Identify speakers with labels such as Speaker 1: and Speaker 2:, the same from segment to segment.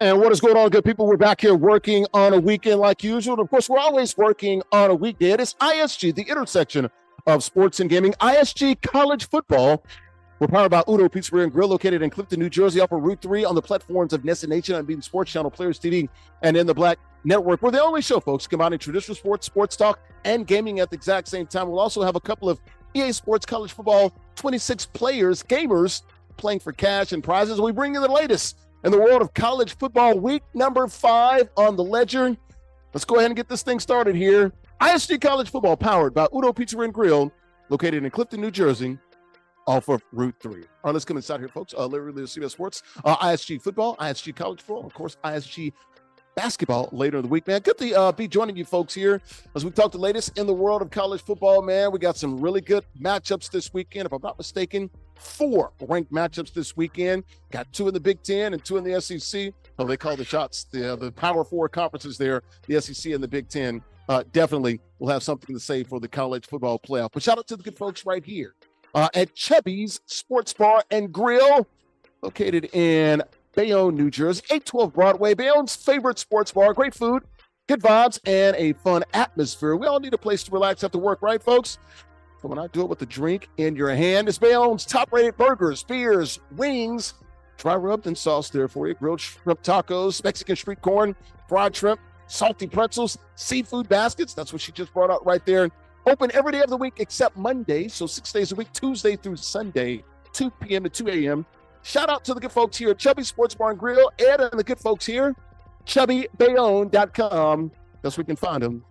Speaker 1: And what is going on, good people? We're back here working on a weekend like usual. And of course, we're always working on a weekday. It is ISG, the intersection of sports and gaming. ISG College Football. We're powered by Udo Pizzeria and Grill, located in Clifton, New Jersey, off of Route 3 on the platforms of NESN Nation and Being Sports Channel, Players TV, and in the Black Network. We're the only show, folks, combining traditional sports, sports talk, and gaming at the exact same time. We'll also have a couple of EA Sports College Football 26 players, gamers, playing for cash and prizes. We bring you the latest in the world of college football, week number 5 on the ledger. Let's go ahead and get this thing started here. ISG College Football, powered by Udo Pizzeria and Grill, located in Clifton, New Jersey, off of Route 3. All right, let's come inside here, folks. Larry Ridley of CBS Sports, ISG Football, ISG College Football, of course, ISG Basketball later in the week, man. Good to be joining you folks here as we talk the latest in the world of college football, man. We got some really good matchups this weekend. If I'm not mistaken, 4 ranked matchups this weekend. Got 2 in the Big Ten and 2 in the SEC. Oh, they call the shots, the Power 4 conferences there, the SEC and the Big Ten. Definitely will have something to say for the college football playoff. But shout out to the good folks right here at Chubby's Sports Bar and Grill, located in Bayonne, New Jersey, 812 Broadway, Bayonne's favorite sports bar. Great food, good vibes, and a fun atmosphere. We all need a place to relax after work, right, folks? So when I do it with a drink in your hand, it's Bayonne's top-rated burgers, beers, wings, dry rubbed and sauce there for you, grilled shrimp tacos, Mexican street corn, fried shrimp, salty pretzels, seafood baskets. That's what she just brought out right there. Open every day of the week except Monday, so 6 days a week, Tuesday through Sunday, 2 p.m. to 2 a.m. Shout out to the good folks here at Chubby Sports Bar and Grill, Ed and the good folks here, chubbybayonne.com. That's where we can find them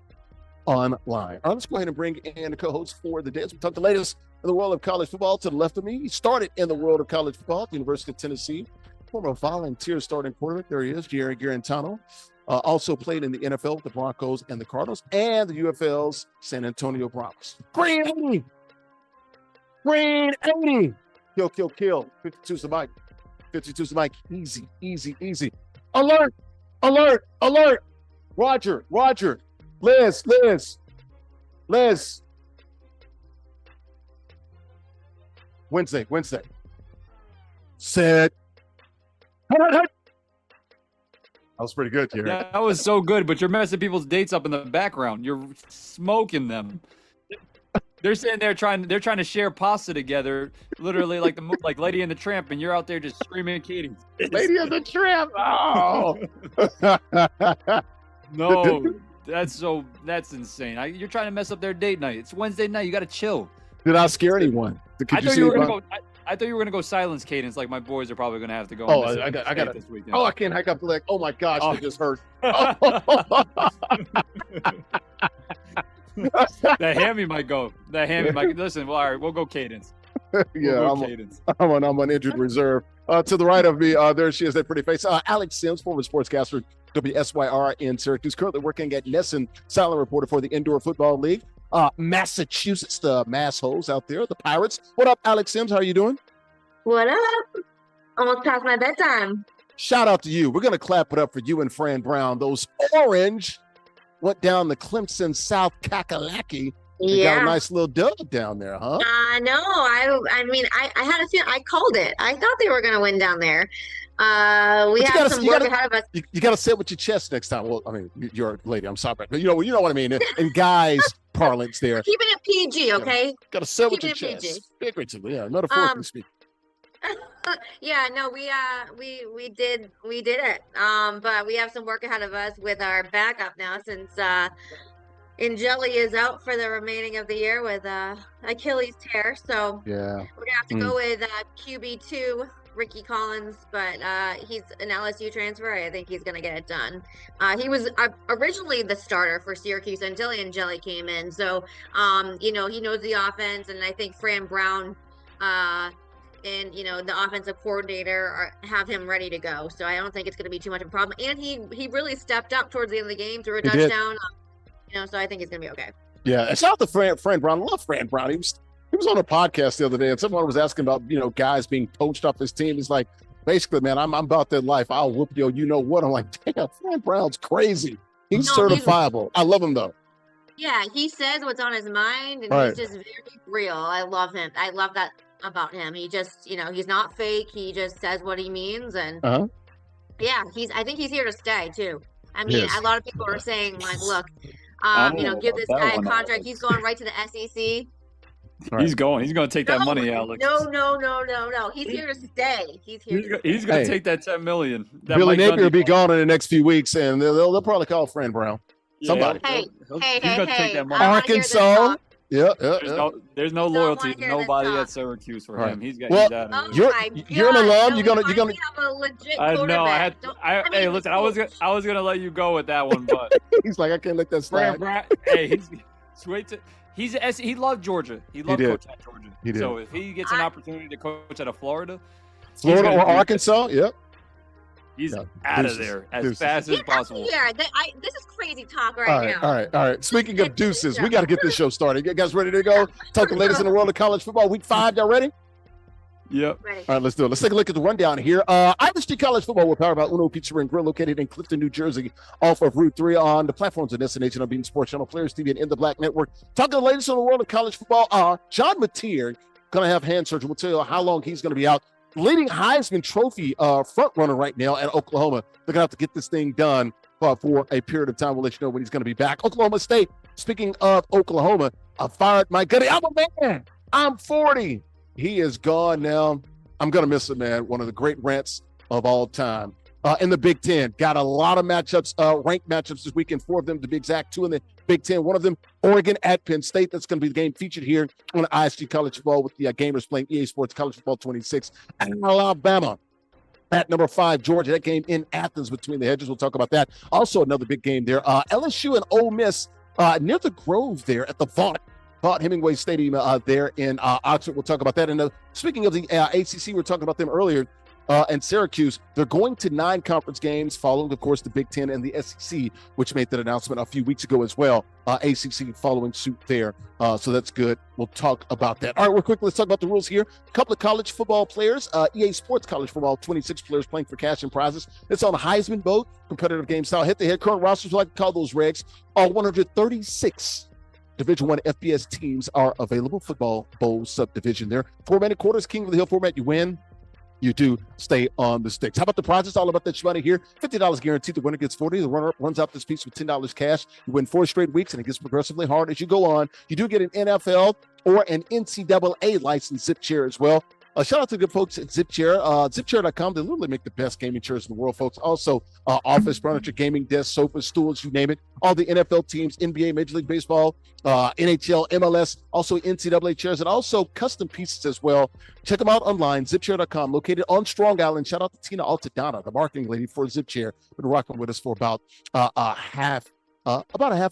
Speaker 1: online. All right, let's go ahead and bring in the co-host for the day as we talk the latest in the world of college football. To the left of me, he started in the world of college football at the University of Tennessee, former volunteer starting quarterback. There he is, Jarrett Guarantano. Also played in the NFL with the Broncos and the Cardinals, and the UFL's San Antonio Broncos. Green 80! Green 80! Kill, kill, kill. 52's the mic. 52's the mic. Easy, easy, easy. Alert! Alert! Alert! Roger, Roger. Liz. Wednesday. Set. That was pretty good, Jerry.
Speaker 2: That was so good, but you're messing people's dates up in the background. You're smoking them. They're sitting there trying to share pasta together, literally like Lady and the Tramp, and you're out there just screaming at Katie.
Speaker 1: Lady and the Tramp. Oh.
Speaker 2: No, that's insane. You're trying to mess up their date night. It's Wednesday night. You got to chill.
Speaker 1: Did I scare anyone?
Speaker 2: I thought you were gonna go silence cadence. Like my boys are probably gonna have to go.
Speaker 1: Oh, I got this weekend. Oh, I can't hike up the leg. Oh my gosh, I just hurt.
Speaker 2: That hammy might go. Listen, well, all right, we'll go cadence.
Speaker 1: I'm on injured reserve. To the right of me, there she is, that pretty face. Alex Sims, former sportscaster, WSYR in Syracuse, currently working at NESN, silent reporter for the Indoor Football League. Massachusetts, the Massholes out there, the Pirates. What up, Alex Sims? How are you doing?
Speaker 3: What up? Almost past my bedtime.
Speaker 1: Shout out to you. We're going to clap it up for you and Fran Brown. Those Orange went down the Clemson South Kakalaki.
Speaker 3: Yeah.
Speaker 1: Got a nice little dub down there, huh?
Speaker 3: No, I mean, I had a feeling. I called it. I thought they were going to win down there. We have some work ahead of us.
Speaker 1: You got to say it with your chest next time. Well, I mean, you're a lady. I'm sorry, but you know what I mean. In guys' parlance, there.
Speaker 3: Keeping it PG, okay?
Speaker 1: Got to say it with your chest. Figuratively, yeah. Metaphorically speaking.
Speaker 3: Yeah, no, we did it. But we have some work ahead of us with our backup now, since Angeli is out for the remaining of the year with Achilles tear. So
Speaker 1: yeah,
Speaker 3: we're gonna have to go with QB2, Ricky Collins, but he's an LSU transfer. I think he's gonna get it done. He was originally the starter for Syracuse until Angeli came in. So he knows the offense, and I think Fran Brown and the offensive coordinator have him ready to go. So I don't think it's going to be too much of a problem. And he really stepped up towards the end of the game, threw a touchdown. So I think he's going to be okay.
Speaker 1: Yeah, and shout out to Fran Brown. I love Fran Brown. He was on a podcast the other day, and someone was asking about guys being poached off his team. He's like, basically, man, I'm about that life. I'll whoop you. You know what? I'm like, damn, Fran Brown's crazy. He's certifiable. I love him though.
Speaker 3: Yeah, he says what's on his mind, and he's just very real. I love him. I love that about him. He just, he's not fake. He just says what he means, and Yeah, I think he's here to stay too. I mean,
Speaker 1: Yes.
Speaker 3: a lot of people are saying like, look,
Speaker 2: I don't know
Speaker 3: give
Speaker 2: about
Speaker 3: this
Speaker 2: that
Speaker 3: guy a
Speaker 2: one,
Speaker 3: contract. He's
Speaker 2: Alex.
Speaker 3: going right to the SEC.
Speaker 2: He's going to take that
Speaker 3: No,
Speaker 2: money, Alex.
Speaker 3: no. He's here to stay. He's here to
Speaker 2: He's
Speaker 3: stay.
Speaker 2: going
Speaker 1: Hey.
Speaker 2: to take that 10 million. That
Speaker 1: Billy
Speaker 2: Mike
Speaker 1: Napier will
Speaker 2: Gundy
Speaker 1: be
Speaker 2: money.
Speaker 1: gone in the next few weeks, and they'll probably call Fran Brown.
Speaker 2: Yeah,
Speaker 1: Somebody.
Speaker 3: Hey,
Speaker 2: he's going to take that
Speaker 3: I
Speaker 2: money.
Speaker 3: don't want to hear this
Speaker 1: Arkansas.
Speaker 3: talk.
Speaker 1: Yeah.
Speaker 2: There's no
Speaker 3: Don't
Speaker 2: loyalty
Speaker 3: wanna
Speaker 2: to
Speaker 3: hear this
Speaker 2: nobody
Speaker 3: talk.
Speaker 2: at Syracuse for
Speaker 1: All
Speaker 2: him.
Speaker 1: right.
Speaker 2: He's
Speaker 1: Well,
Speaker 2: out
Speaker 3: Oh
Speaker 2: of here.
Speaker 1: You're an
Speaker 3: my
Speaker 1: alum.
Speaker 3: God.
Speaker 1: You're
Speaker 3: No,
Speaker 1: gonna.
Speaker 3: we have a legit
Speaker 2: I
Speaker 3: quarterback.
Speaker 2: know. Hey,
Speaker 3: the
Speaker 2: listen.
Speaker 3: school-
Speaker 2: I was gonna let you go with that one, but
Speaker 1: He's like, I can't let that
Speaker 2: Fran
Speaker 1: slide.
Speaker 2: Brown. Hey, he loved Georgia. He loved
Speaker 1: did.
Speaker 2: coaching at Georgia.
Speaker 1: He did.
Speaker 2: So if he gets an opportunity to coach at a Florida
Speaker 1: Florida
Speaker 2: gonna
Speaker 1: or
Speaker 2: do it.
Speaker 1: Arkansas. Yep.
Speaker 2: he's
Speaker 1: Yeah,
Speaker 2: out
Speaker 1: deuces,
Speaker 2: of there as
Speaker 1: deuces.
Speaker 2: fast as
Speaker 3: Get out
Speaker 2: possible.
Speaker 3: of here. This is crazy talk
Speaker 1: All
Speaker 3: right
Speaker 1: right,
Speaker 3: now.
Speaker 1: all right. Speaking of
Speaker 3: Get to the
Speaker 1: deuces,
Speaker 3: show.
Speaker 1: we got to get this show started. You guys ready to go? Talk the latest in the world of college football. Week 5, y'all ready?
Speaker 2: Yep.
Speaker 3: Ready.
Speaker 1: All right, let's do it. Let's take a look at the rundown here. ISG College Football, we're powered by Uno Pizza and Grill, located in Clifton, New Jersey, off of Route 3 on the platforms of Destination on Being Sports Channel, Players TV, and In the Black Network. Talking the latest in the world of college football. John Mateer going to have hand surgery. We'll tell you how long he's going to be out. Leading Heisman Trophy front runner right now at Oklahoma. They're going to have to get this thing done for a period of time. We'll let you know when he's going to be back. Oklahoma State, speaking of Oklahoma, fired Mike Gundy. I'm a man. I'm 40. He is gone now. I'm going to miss him, man. One of the great rants of all time. In the Big Ten, got a lot of matchups, ranked matchups this weekend. 4 of them, to be exact, 2 in the Big Ten. One of them, Oregon at Penn State. That's going to be the game featured here on ISG College Football with the gamers playing EA Sports College Football 26. And Alabama at number 5, Georgia. That game in Athens between the hedges. We'll talk about that. Also, another big game there. LSU and Ole Miss near the Grove there at the Vaught Hemingway Stadium there in Oxford. We'll talk about that. And speaking of the ACC, we were talking about them earlier. And Syracuse, they're going to 9 conference games following, of course, the Big Ten and the SEC, which made that announcement a few weeks ago as well. ACC following suit there. So that's good. We'll talk about that. All right, real quick, let's talk about the rules here. A couple of college football players. EA Sports College Football, 26 players playing for cash and prizes. It's on the Heisman boat, competitive game style. Head-to-head current rosters, we like to call those regs. All 136 Division I FBS teams are available. Football bowl subdivision there. 4-minute quarters, King of the Hill format. You win, you do stay on the sticks. How about the prizes? All about that money here. $50 guaranteed. The winner gets 40. The runner-up runs out this piece with $10 cash. You win 4 straight weeks, and it gets progressively hard as you go on. You do get an NFL or an NCAA licensed zip chair as well. Shout out to the good folks at Zip Chair, zipchair.com. They literally make the best gaming chairs in the world, folks. Also, office furniture, gaming desks, sofas, stools, you name it. All the NFL teams, NBA, Major League Baseball, NHL, MLS, also NCAA chairs, and also custom pieces as well. Check them out online, zipchair.com, located on Strong Island. Shout out to Tina Altadonna, the marketing lady for Zip Chair. Been rocking with us for about a half a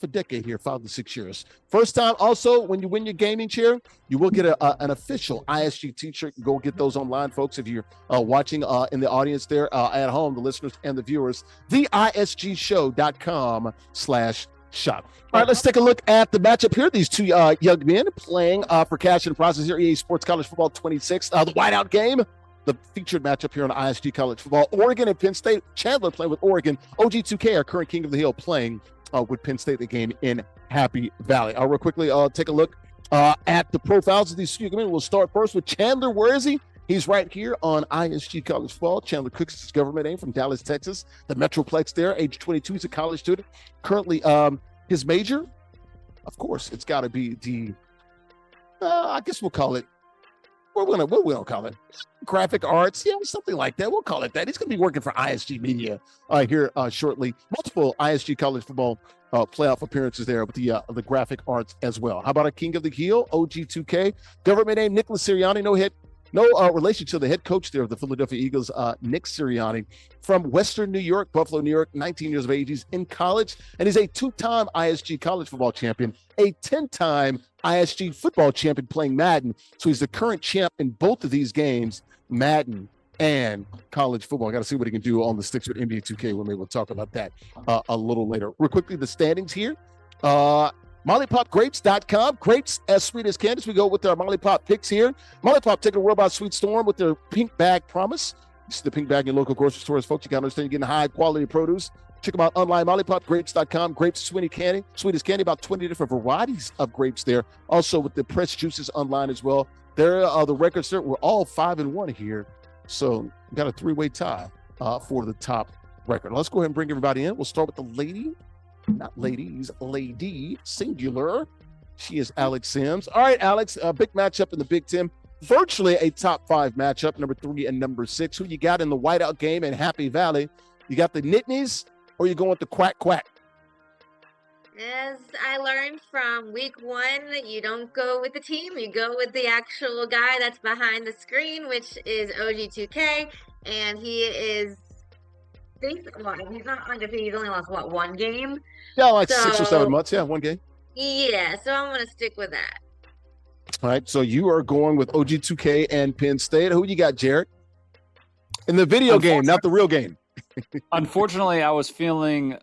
Speaker 1: decade here, 5 to 6 years. First time also, when you win your gaming chair, you will get an official ISG t-shirt. Go get those online, folks, if you're watching in the audience there at home, the listeners and the viewers. theisgshow.com/shop. All right, let's take a look at the matchup here. These 2 young men playing for cash and prizes here, EA Sports College Football 26. The whiteout game, the featured matchup here on ISG College Football. Oregon and Penn State. Chandler playing with Oregon. OG2K, our current King of the Hill, playing with Penn State, the game in Happy Valley. I'll real quickly take a look at the profiles of these 2 men. We'll start first with Chandler. Where is he? He's right here on ISG College Football. Chandler Cooks is his government name, from Dallas, Texas. The Metroplex there, age 22. He's a college student. Currently, his major, of course, it's got to be the, I guess we'll call it, what we'll call it, graphic arts, something like that. We'll call it that. He's going to be working for ISG Media here shortly. Multiple ISG College Football playoff appearances there with the graphic arts as well. How about a King of the Hill, OG2K, government name Nicholas Sirianni, no relation to the head coach there of the Philadelphia Eagles, Nick Sirianni, from Western New York, Buffalo, New York, 19 years of age. He's in college, and he's a 2-time ISG college football champion, a 10-time ISG football champion playing Madden. So he's the current champ in both of these games, Madden and college football. I got to see what he can do on the sticks with NBA 2K. We'll maybe talk about that a little later. Real quickly, the standings here. MollyPopGrapes.com. Grapes as sweet as candy. We go with our Molly Pop picks here. Molly Pop taking a world by sweet storm with their pink bag promise. This is the pink bag in your local grocery stores, folks. You got to understand you're getting high quality produce. Check them out online, MollyPopGrapes.com. Grapes sweet as candy, about 20 different varieties of grapes there. Also with the pressed juices online as well. There are the records there. We're all 5-1 here. So we got a 3-way tie. for the top record. Let's go ahead and bring everybody in. We'll start with the lady, not ladies, lady, singular. She is Alex Sims. All right, Alex, a big matchup in the Big Ten. Virtually a top 5 matchup, number 3 and number 6. Who you got in the whiteout game in Happy Valley? You got the Nittanies, or you going with the Quack Quack?
Speaker 3: As I learned from week 1, you don't go with the team, you go with the actual guy that's behind the screen, which is OG2K, and he is well, he's not undefeated. He's only lost, what, 1 game?
Speaker 1: Yeah, like 6 or 7 months. Yeah, 1 game.
Speaker 3: Yeah, so I'm going to stick with that.
Speaker 1: All right, so you are going with OG2K and Penn State. Who you got, Jarrett? In the video game, not the real game.
Speaker 2: Unfortunately, I was feeling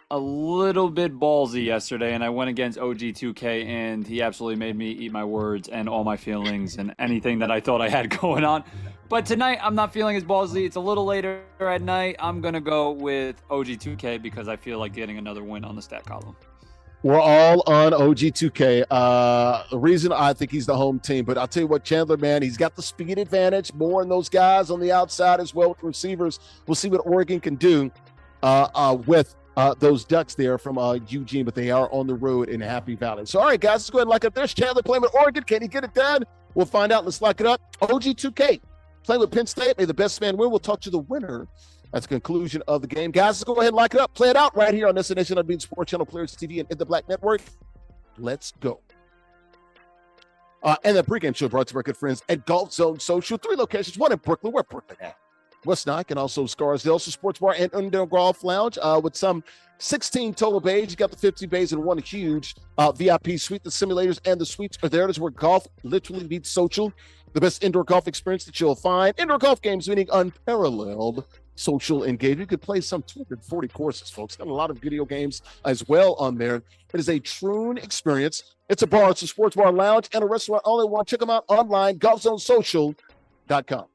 Speaker 2: a little bit ballsy yesterday, and I went against OG2K, and he absolutely made me eat my words and all my feelings and anything that I thought I had going on. But tonight, I'm not feeling as ballsy. It's a little later at night. I'm going to go with OG2K because I feel like getting another win on the stat column.
Speaker 1: We're all on OG2K. The reason I think he's the home team, but I'll tell you what, Chandler, man, he's got the speed advantage more in those guys on the outside as well with receivers. We'll see what Oregon can do with those Ducks there from Eugene, but they are on the road in Happy Valley. So, all right, guys, let's go ahead and lock up. There's Chandler playing with Oregon. Can he get it done? We'll find out. Let's lock it up. OG2K playing with Penn State. May the best man win. We'll talk to the winner at the conclusion of the game. Guys, let's go ahead and lock it up. Play it out right here on NESN Unbeaten Sports Channel, Players TV, and In the Black Network. Let's go. And the pregame show brought to our good friends at Golf Zone Social. 3 locations, 1 in Brooklyn. Where Brooklyn at? West Nike and also Scarsdale. So Sports Bar and Indoor Golf Lounge with some 16 total bays. You got the 50 bays and 1 huge VIP suite. The simulators and the suites are there. That's where golf literally meets social. The best indoor golf experience that you'll find. Indoor golf games meaning unparalleled social engagement. You could play some 240 courses, folks. Got a lot of video games as well on there. It is a true experience. It's a bar, it's a sports bar lounge, and a restaurant all in one. Check them out online, golfzonesocial.com.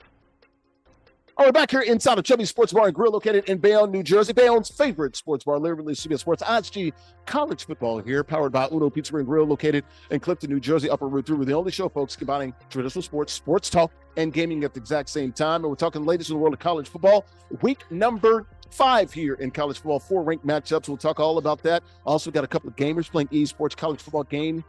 Speaker 1: All right, back here inside of Chubby Sports Bar and Grill located in Bayonne, New Jersey. Bayonne's favorite sports bar, Larry Ridley, CBS Sports, ISG College Football here, powered by Uno Pizza and Grill located in Clifton, New Jersey, Upper Route 3. We're the only show, folks, combining traditional sports, sports talk, and gaming at the exact same time. And we're talking the latest in the world of college football. Week number 5 here in college football, 4 ranked matchups. We'll talk all about that. Also got a couple of gamers playing eSports college football game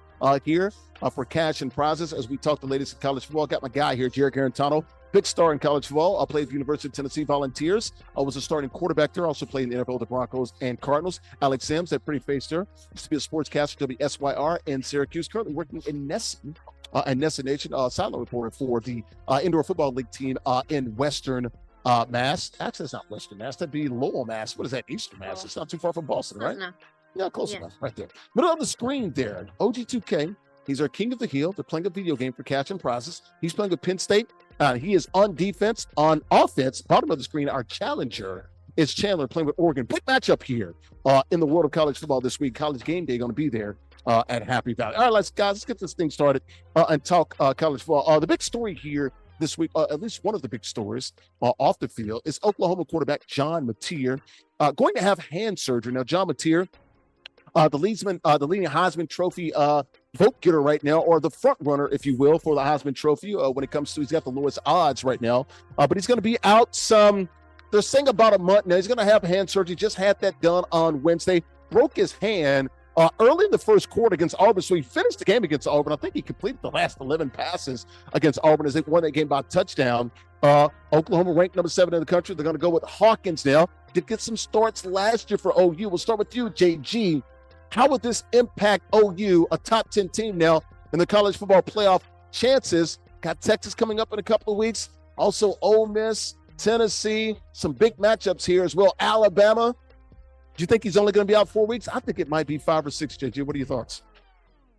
Speaker 1: here for cash and prizes as we talk the latest in college football. Got my guy here, Jarrett Guarantano. Big star in college football. I played at the University of Tennessee Volunteers. I was a starting quarterback there. Also played in the NFL, the Broncos and Cardinals. Alex Sims, that pretty face there. Used to be a sportscaster, WSYR in Syracuse. Currently working in NESN and NESN Nation. Sideline reporter for the Indoor Football League team in Western Mass. Actually, that's not Western Mass. That'd be Lowell, Mass. What is that? Eastern Mass. It's not too far from Boston, right?
Speaker 3: No.
Speaker 1: Yeah, close enough. Right there. Middle of the screen there. OG2K. He's our king of the hill. They're playing a video game for cash and prizes. He's playing with Penn State. He is on defense. On offense, bottom of the screen, our challenger is Chandler playing with Oregon. Big matchup here in the world of college football this week. College game day going to be there at Happy Valley. All right, let's get this thing started and talk college football. The big story here this week, at least one of the big stories off the field, is Oklahoma quarterback John Mateer going to have hand surgery. Now, John Mateer, the leading Heisman Trophy vote getter right now, or the front runner, if you will, for the Heisman Trophy when it comes to, he's got the lowest odds right now, but he's going to be out they're saying about a month now. He's going to have hand surgery, just had that done on Wednesday, broke his hand early in the first quarter against Auburn, so he finished the game against Auburn. I think he completed the last 11 passes against Auburn as they won that game by a touchdown. Oklahoma ranked number 7 in the country. They're going to go with Hawkins now. Did get some starts last year for OU. We'll start with you, JG. How would this impact OU, a top 10 team now in the college football playoff chances? Got Texas coming up in a couple of weeks. Also Ole Miss, Tennessee, some big matchups here as well. Alabama. Do you think he's only going to be out 4 weeks? I think it might be 5 or 6, JG. What are your thoughts?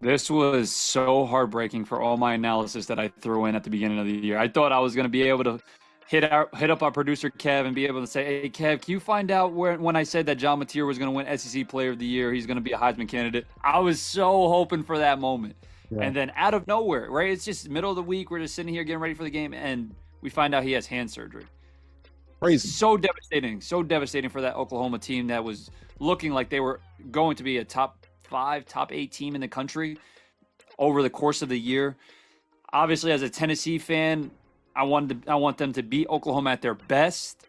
Speaker 2: This was so heartbreaking for all my analysis that I threw in at the beginning of the year. I thought I was going to be able to hit up our producer Kev and be able to say, hey Kev, can you find out when I said that John Mateer was going to win SEC Player of the Year, he's going to be a Heisman candidate? I was so hoping for that moment. Yeah. And then out of nowhere, right? It's just middle of the week. We're just sitting here getting ready for the game, and we find out he has hand surgery.
Speaker 1: Crazy.
Speaker 2: So devastating for that Oklahoma team that was looking like they were going to be a top 5, top 8 team in the country over the course of the year. Obviously, as a Tennessee fan, I want them to beat Oklahoma at their best.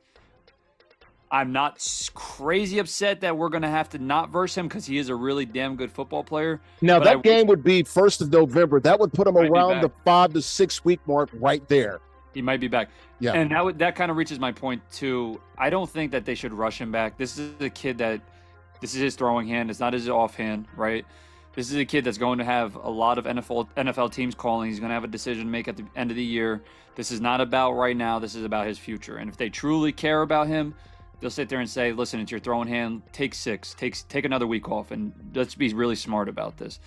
Speaker 2: I'm not crazy upset that we're going to have to not verse him because he is a really damn good football player.
Speaker 1: Now, that game would be 1st of November. That would put him around the 5 to 6 week mark right there.
Speaker 2: He might be back.
Speaker 1: Yeah.
Speaker 2: And that kind of reaches my point, too. I don't think that they should rush him back. This is a kid that this is his throwing hand. It's not his offhand, right? This is a kid that's going to have a lot of NFL teams calling. He's going to have a decision to make at the end of the year. This is not about right now. This is about his future. And if they truly care about him, they'll sit there and say, listen, it's your throwing hand. Take 6. Take another week off. And let's be really smart about this.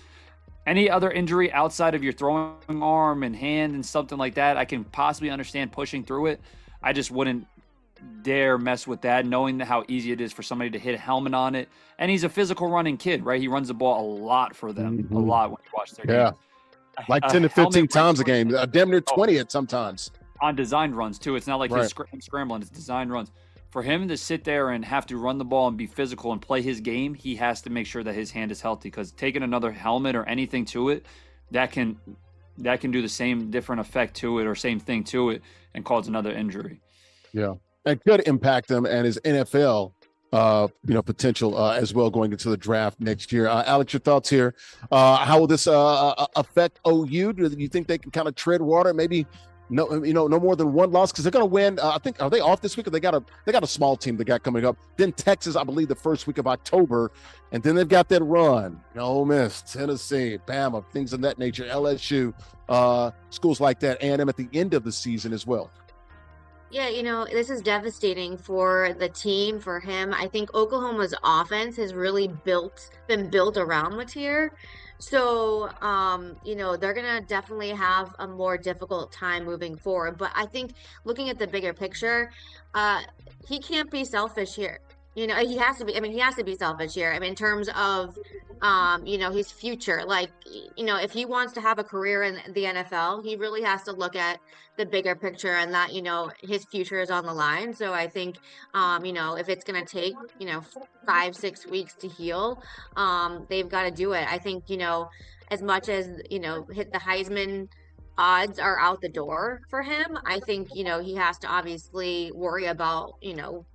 Speaker 2: Any other injury outside of your throwing arm and hand and something like that, I can possibly understand pushing through it. I just wouldn't dare mess with that, knowing how easy it is for somebody to hit a helmet on it. And he's a physical running kid, right? He runs the ball a lot for them, a lot when you watch their games.
Speaker 1: Like 10 to 15 times a game, damn near 20 at sometimes.
Speaker 2: On designed runs, too. It's not like he's scrambling. It's designed runs. For him to sit there and have to run the ball and be physical and play his game, he has to make sure that his hand is healthy, because taking another helmet or anything to it, that can do the same different effect to it or same thing to it and cause another injury.
Speaker 1: Yeah. It could impact him and his NFL potential as well going into the draft next year. Alex, your thoughts here. How will this affect OU? Do you think they can kind of tread water? Maybe no more than one loss, because they're going to win. I think, are they off this week? Or they got a small team they got coming up. Then Texas, I believe, the first week of October, and then they've got that run. Ole Miss, Tennessee, Bama, things of that nature. LSU, schools like that. A&M at the end of the season as well.
Speaker 3: Yeah, this is devastating for the team, for him. I think Oklahoma's offense has really been built around Mateer. So, they're going to definitely have a more difficult time moving forward. But I think looking at the bigger picture, he can't be selfish here. He has to be. He has to be selfish here. In terms of, his future. Like, if he wants to have a career in the NFL, he really has to look at the bigger picture, and that, his future is on the line. So I think, if it's going to take, 5-6 weeks to heal, they've got to do it. I think, as much as, hit the Heisman odds are out the door for him, I think, he has to obviously worry about, the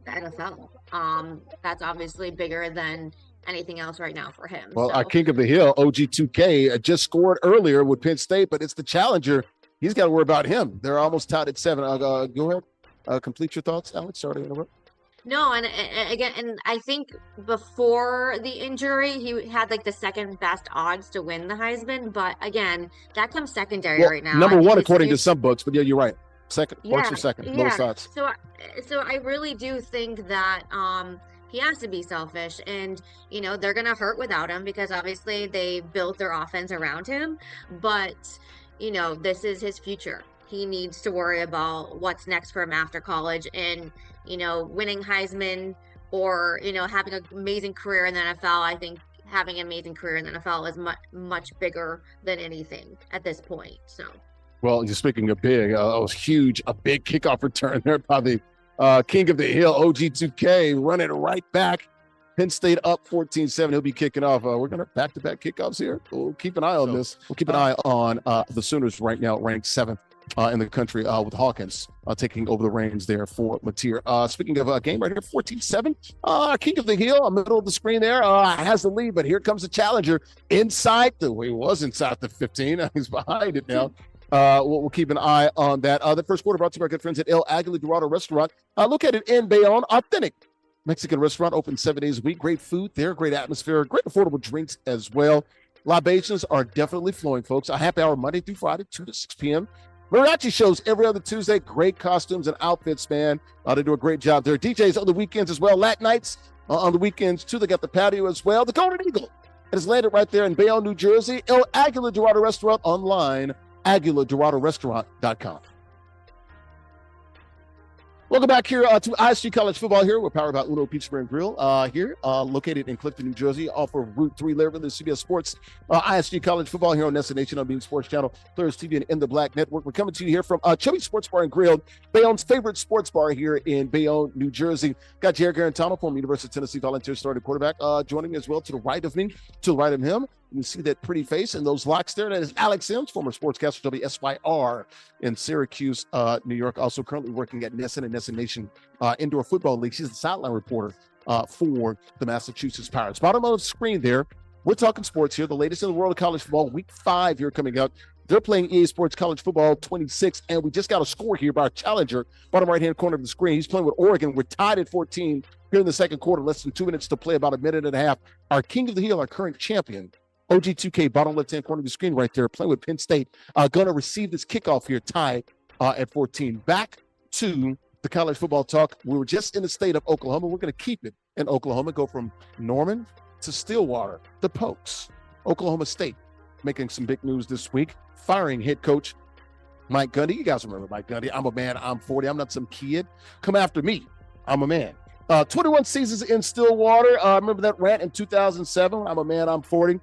Speaker 3: NFL. That's obviously bigger than anything else right now for him.
Speaker 1: Well, our king of the hill, OG2K, just scored earlier with Penn State, but it's the challenger. He's got to worry about him. They're almost tied at 7. Go ahead. Complete your thoughts, Alex. Sorry to interrupt.
Speaker 3: No, and again, and I think before the injury, he had like the second best odds to win the Heisman. But again, that comes secondary right now.
Speaker 1: Number one, according to some books, but yeah, you're right. Second, what's your second?
Speaker 3: Yeah.
Speaker 1: Lowest odds.
Speaker 3: So I really do think that he has to be selfish, and they're gonna hurt without him, because obviously they built their offense around him. But this is his future. He needs to worry about what's next for him after college, and winning Heisman or having an amazing career in the NFL. I think having an amazing career in the NFL is much bigger than anything at this point. So,
Speaker 1: well, just speaking of big, it was huge, a big kickoff return there by the king of the hill, OG2K, running right back. Penn State up 14-7. He'll be kicking off. We're going to back-to-back kickoffs here. We'll keep an eye on this. We'll keep an eye on the Sooners right now, ranked 7th in the country, with Hawkins taking over the reins there for Mateer. Speaking of a game right here, 14-7. King of the hill, middle of the screen there, has the lead, but here comes the challenger inside. He was inside the 15. He's behind it now. We'll keep an eye on that. The first quarter brought to you by our good friends at El Aguila Dorado Restaurant. Located in Bayonne, authentic Mexican restaurant, open 7 days a week. Great food there, great atmosphere, great affordable drinks as well. Libations are definitely flowing, folks. A happy hour Monday through Friday, 2 to 6 p.m. Mariachi shows every other Tuesday. Great costumes and outfits, man. They do a great job there. DJs on the weekends as well. Latin nights on the weekends, too. They got the patio as well. The Golden Eagle. It is landed right there in Bayonne, New Jersey. El Aguila Dorado Restaurant online, aguiladoradorestaurant.com. Welcome back here to ISG College Football here. We're powered by Uno Pizza and Grill here, located in Clifton, New Jersey, off of Route 3, Larry Ridley, CBS Sports. ISG College Football here on NESN Nation on Being Sports Channel, Players TV, and In the Black Network. We're coming to you here from Chubby Sports Bar and Grill, Bayonne's favorite sports bar here in Bayonne, New Jersey. Got Jarrett Guarantano from University of Tennessee volunteer starting quarterback joining as well to the right of me, to the right of him. You see that pretty face and those locks there. That is Alex Sims, former sportscaster WSYR in Syracuse, New York. Also currently working at NESN and NESN Nation Indoor Football League. She's the sideline reporter for the Massachusetts Pirates. Bottom of the screen there, we're talking sports here. The latest in the world of college football, week 5 here coming up. They're playing EA Sports College Football 26, and we just got a score here by our challenger, bottom right-hand corner of the screen. He's playing with Oregon. We're tied at 14 here in the second quarter, less than 2 minutes to play, about a minute and a half. Our king of the hill, our current champion, OG2K, bottom left-hand corner of the screen right there, playing with Penn State, going to receive this kickoff here, tied at 14. Back to the college football talk. We were just in the state of Oklahoma. We're going to keep it in Oklahoma, go from Norman to Stillwater, the Pokes. Oklahoma State making some big news this week, firing head coach Mike Gundy. You guys remember Mike Gundy. I'm a man, I'm 40. I'm not some kid. Come after me. I'm a man. 21 seasons in Stillwater. Remember that rant in 2007? I'm a man, I'm 40.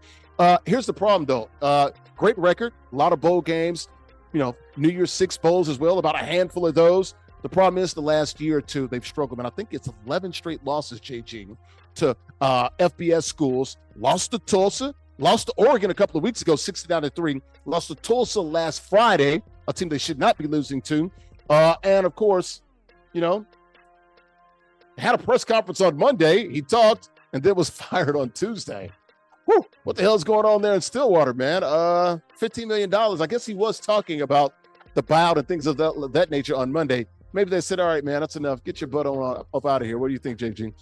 Speaker 1: Here's the problem, though. Great record, a lot of bowl games, New Year's Six bowls as well, about a handful of those. The problem is the last year or two, they've struggled. And I think it's 11 straight losses, JG, to FBS schools. Lost to Tulsa, lost to Oregon a couple of weeks ago, 69-3. Lost to Tulsa last Friday, a team they should not be losing to. And, of course, had a press conference on Monday. He talked and then was fired on Tuesday. Whew, what the hell is going on there in Stillwater, man? $15 million. I guess he was talking about the buyout and things of that nature on Monday. Maybe they said, all right, man, that's enough. Get your butt on up out of here. What do you think, JG?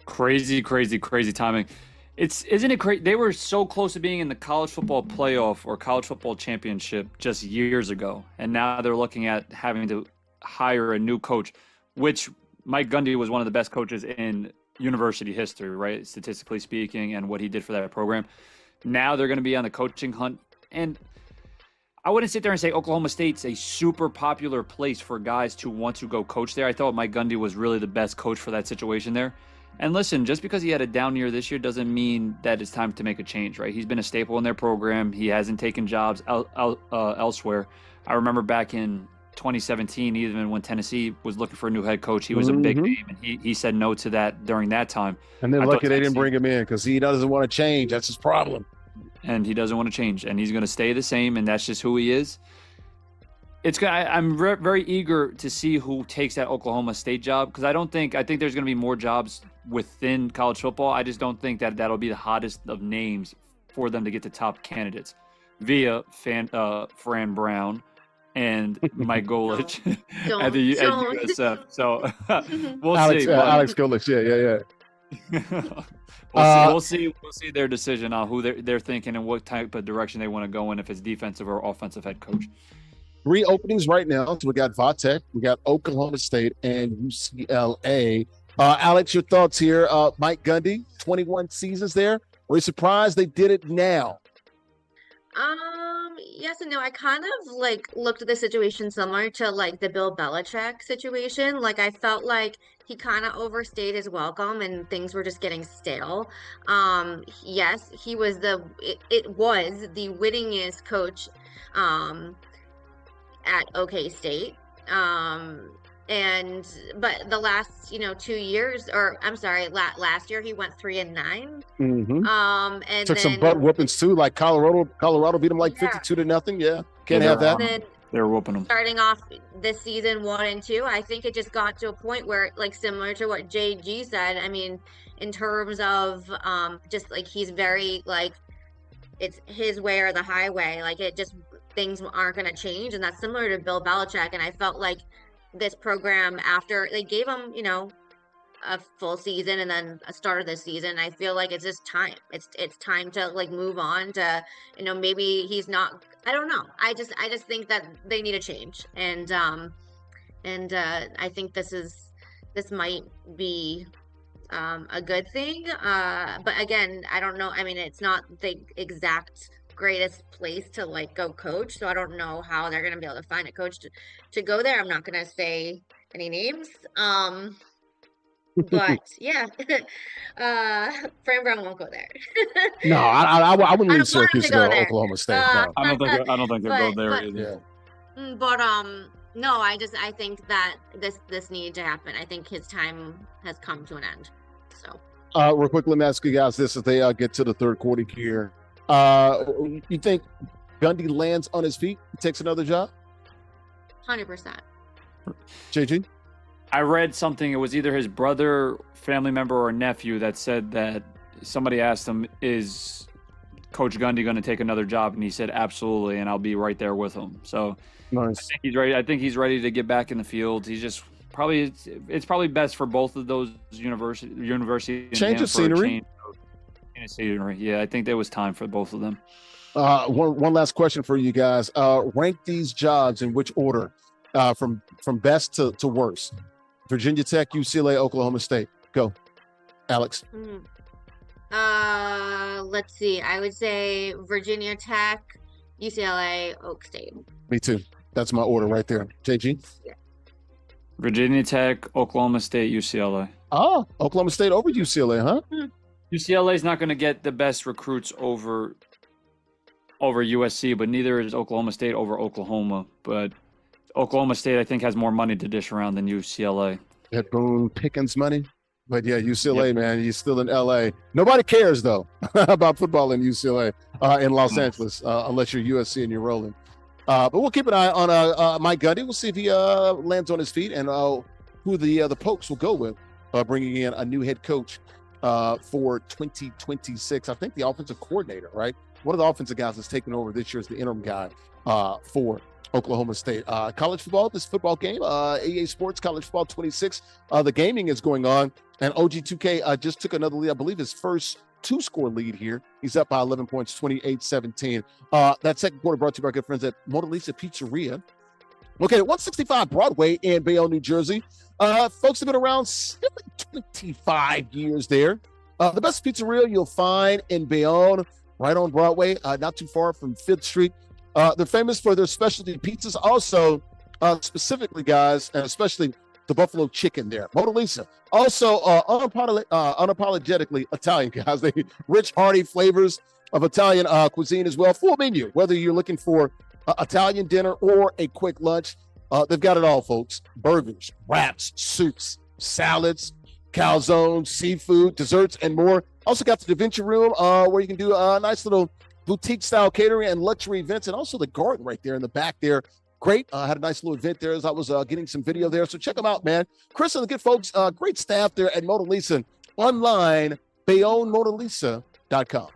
Speaker 2: Crazy timing. Isn't it crazy? They were so close to being in the college football playoff or college football championship just years ago. And now they're looking at having to hire a new coach, which Mike Gundy was one of the best coaches in university history, right? Statistically speaking, and what he did for that program. Now they're going to be on the coaching hunt. And I wouldn't sit there and say Oklahoma State's a super popular place for guys to want to go coach there. I thought Mike Gundy was really the best coach for that situation there. And listen, just because he had a down year this year doesn't mean that it's time to make a change, right? He's been a staple in their program. He hasn't taken jobs elsewhere. I remember back in 2017, even when Tennessee was looking for a new head coach, he was a big name, and he said no to that during that time.
Speaker 1: And then lucky they didn't bring him in because he doesn't want to change. That's his problem.
Speaker 2: And he doesn't want to change, and he's going to stay the same, and that's just who he is. I'm very eager to see who takes that Oklahoma State job, because I think there's going to be more jobs within college football. I just don't think that that'll be the hottest of names for them to get the top candidates via Fran Brown and Mike Golich at USF. So we'll see.
Speaker 1: Alex Golich, yeah.
Speaker 2: We'll see their decision on who they're thinking and what type of direction they want to go in, if it's defensive or offensive head coach.
Speaker 1: 3 openings right now. So we got Vatech, we got Oklahoma State, and UCLA. Alex, your thoughts here? Mike Gundy, 21 seasons there. Were you surprised they did it now?
Speaker 3: Yes and no. I kind of looked at the situation similar to the Bill Belichick situation. I felt like he kind of overstayed his welcome and things were just getting stale. Yes, he was it was the winningest coach at OK State. But the last 2 years, or I'm sorry, last year he went 3-9. And
Speaker 1: took
Speaker 3: then
Speaker 1: some butt whoopings too, like Colorado beat him 52-0. Yeah, can't have that.
Speaker 3: Then
Speaker 2: they're whooping them.
Speaker 3: Starting off this season 1-2, I think it just got to a point where, similar to what JG said, I mean, in terms of just he's very it's his way or the highway. It just, things aren't going to change, and that's similar to Bill Belichick. And I felt like this program, after they gave him, a full season and then a start of this season, I feel like it's just time. It's time to move on to, maybe he's not. I don't know. I just think that they need a change, and I think this might be a good thing. But again, I don't know. I mean, it's not the exact greatest place to go coach, so I don't know how they're going to be able to find a coach to go there. I'm not going to say any names, but yeah, Fran Brown won't go there.
Speaker 1: No, I wouldn't leave Syracuse to go to Oklahoma State. No.
Speaker 2: I don't think they'll go there either.
Speaker 3: But no, I think that this needed to happen. I think his time has come to an end. So
Speaker 1: real quick, let me ask you guys this: as they get to the third quarter here, You think Gundy lands on his feet, takes another job?
Speaker 3: 100%.
Speaker 1: JG?
Speaker 2: I read something. It was either his brother, family member, or nephew that said that somebody asked him, is Coach Gundy going to take another job? And he said, absolutely, and I'll be right there with him. So
Speaker 1: nice.
Speaker 2: I think he's ready. I think he's ready to get back in the field. He's just it's probably best for both of those university
Speaker 1: change of scenery.
Speaker 2: Change of scenery. Yeah, I think there was time for both of them.
Speaker 1: One last question for you guys. Rank these jobs in which order, from best to worst. Virginia Tech, UCLA, Oklahoma State. Go, Alex.
Speaker 3: Let's see. I would say Virginia Tech, UCLA, Oak State.
Speaker 1: Me too. That's my order right there. JG?
Speaker 3: Yeah.
Speaker 2: Virginia Tech, Oklahoma State, UCLA.
Speaker 1: Oh, Oklahoma State over UCLA, huh?
Speaker 2: UCLA is not going to get the best recruits over USC, but neither is Oklahoma State over Oklahoma. But Oklahoma State, I think, has more money to dish around than UCLA.
Speaker 1: That Boone Pickens money. But yeah, UCLA, yep. Man, you're still in LA. Nobody cares, though, about football in UCLA, in Los Angeles, unless you're USC and you're rolling. But we'll keep an eye on Mike Gundy. We'll see if he lands on his feet and who the Pokes will go with, bringing in a new head coach for 2026. I think the offensive coordinator, right? One of the offensive guys that's taken over this year is the interim guy for Oklahoma State. College football, this football game, EA Sports College Football 26. The gaming is going on, and OG2K just took another lead. I believe his first two-score lead here. He's up by 11 points, 28-17. That second quarter brought to you by our good friends at Mona Lisa Pizzeria, located at 165 Broadway in Bayonne, New Jersey. Folks have been around 25 years there. The best pizzeria you'll find in Bayonne, right on Broadway, not too far from 5th Street. They're famous for their specialty pizzas. Also, specifically, guys, and especially the buffalo chicken there. Mona Lisa. Also, unapologetically Italian, guys. They rich, hearty flavors of Italian cuisine as well. Full menu, whether you're looking for Italian dinner or a quick lunch. They've got it all, folks. Burgers, wraps, soups, salads, calzones, seafood, desserts, and more. Also got the Da Vinci Room where you can do a nice little boutique-style catering and luxury events, and also the garden right there in the back there. Great. Had a nice little event there as I was getting some video there. So check them out, man. Chris and the good folks, great staff there at Mona Lisa. Online, BayonneMonaLisa.com.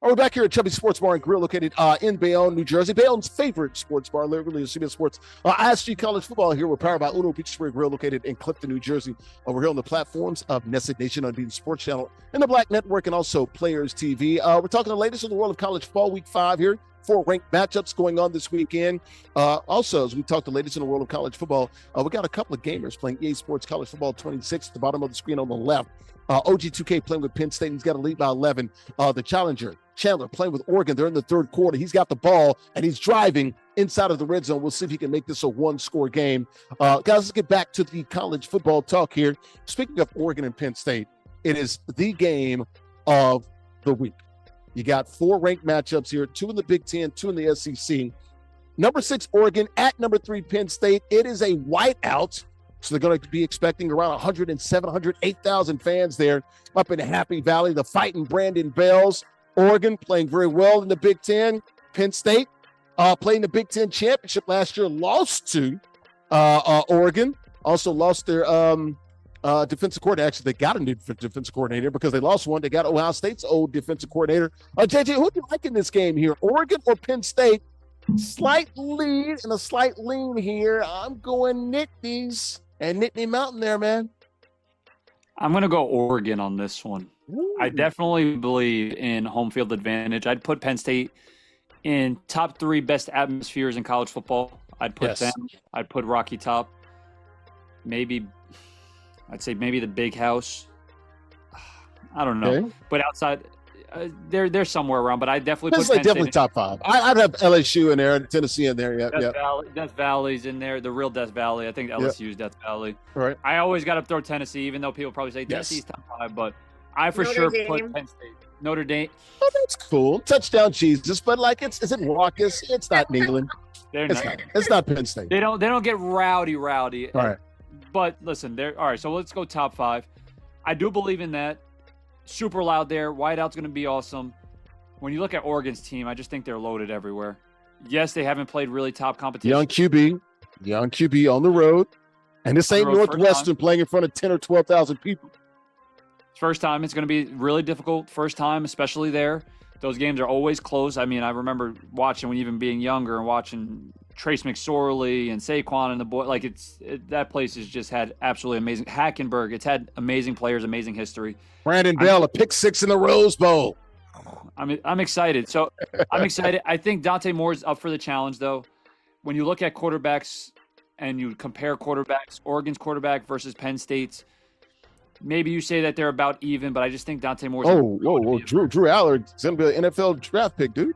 Speaker 1: We're back here at Chubby Sports Bar and Grill, located in Bayonne, New Jersey. Bayonne's favorite sports bar, literally CBS Sports. ISG College Football here. We're powered by Uno Pizzeria Grill, located in Clifton, New Jersey. We're here on the platforms of NESN Nation, Unbeaten Sports Channel, and the Black Network, and also Players TV. We're talking the latest in the world of college football, Week 5 here. 4 ranked matchups going on this weekend. Also, as we talk the latest in the world of college football, we got a couple of gamers playing EA Sports College Football 26 at the bottom of the screen on the left. OG2K playing with Penn State. He's got a lead by 11. The challenger, Chandler, playing with Oregon. They're in the third quarter. He's got the ball, and he's driving inside of the red zone. We'll see if he can make this a one-score game. Guys, let's get back to the college football talk here. Speaking of Oregon and Penn State, it is the game of the week. You got 4 ranked matchups here, 2 in the Big Ten, 2 in the SEC. Number 6, Oregon at number 3, Penn State. It is a whiteout. So they're going to be expecting around 107,000, 108,000 fans there up in Happy Valley. The Fighting Brandon Bells. Oregon playing very well in the Big Ten. Penn State playing the Big Ten championship last year, lost to Oregon. Also lost their defensive coordinator. Actually, they got a new defensive coordinator because they lost one. They got Ohio State's old defensive coordinator. JJ, who do you like in this game here? Oregon or Penn State? Slight lead and a slight lean here. I'm going Nittany's. And Nittany Mountain there, man.
Speaker 2: I'm going to go Oregon on this one. Ooh. I definitely believe in home field advantage. I'd put Penn State in top 3 best atmospheres in college football. I'd put them. I'd put Rocky Top. I'd say maybe the Big House. I don't know. Okay. But outside, they're somewhere around. But I definitely put Penn
Speaker 1: definitely top 5. I'd have LSU in there, Tennessee in there. Yeah,
Speaker 2: Death Valley's in there. The real Death Valley. I think LSU's Death Valley.
Speaker 1: Right.
Speaker 2: I always got to throw Tennessee, even though people probably say Tennessee's top 5. But I for sure put Penn State. Notre Dame.
Speaker 1: Oh, that's cool. Touchdown Jesus, but like is it raucous? It's not Neyland. It's not Penn State.
Speaker 2: They don't get rowdy.
Speaker 1: All right.
Speaker 2: But listen, all right. So let's go top 5. I do believe in that. super loud there. Wideout's going to be awesome. When you look at Oregon's team, I just think they're loaded everywhere. Yes, they haven't played really top competition.
Speaker 1: Young QB on the road. And this ain't Northwestern playing in front of 10 or 12,000 people.
Speaker 2: First time. It's going to be really difficult. First time, especially there. Those games are always close. I mean, I remember watching when even being younger and watching Trace McSorley and Saquon and the boy. Like, that place has just had absolutely amazing. Hackenberg, it's had amazing players, amazing history.
Speaker 1: Brandon Bell, a pick six in the Rose Bowl.
Speaker 2: I'm excited. So I'm excited. I think Dante Moore's up for the challenge, though. When you look at quarterbacks and you compare quarterbacks, Oregon's quarterback versus Penn State's, maybe you say that they're about even, but I just think Dante Moore's.
Speaker 1: Whoa. Drew Allard's going to be an NFL draft pick, dude.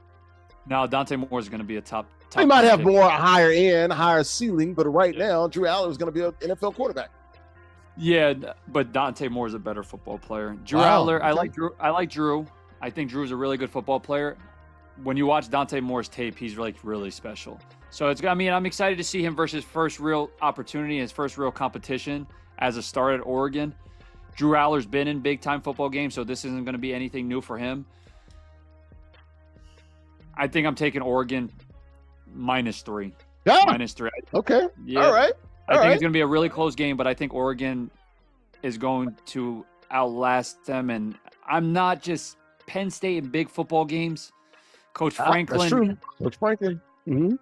Speaker 2: No, Dante Moore's going to be a top
Speaker 1: He might have
Speaker 2: pick.
Speaker 1: more higher end, higher ceiling, but right now, Drew Allard is going to be an NFL quarterback.
Speaker 2: Yeah, but Dante Moore's a better football player. Drew
Speaker 1: Wow.
Speaker 2: Allard, I like Drew. I think Drew's a really good football player. When you watch Dante Moore's tape, he's like really special. So I'm excited to see him versus first real opportunity, his first real competition as a start at Oregon. Drew Allard's been in big-time football games, so this isn't going to be anything new for him. I think I'm taking Oregon -3.
Speaker 1: Yeah.
Speaker 2: -3.
Speaker 1: Okay.
Speaker 2: Yeah.
Speaker 1: All right.
Speaker 2: I think it's going to be a really close game, but I think Oregon is going to outlast them. And I'm not just Penn State in big football games. Coach Franklin.
Speaker 1: That's true. Coach Franklin. Mm-hmm.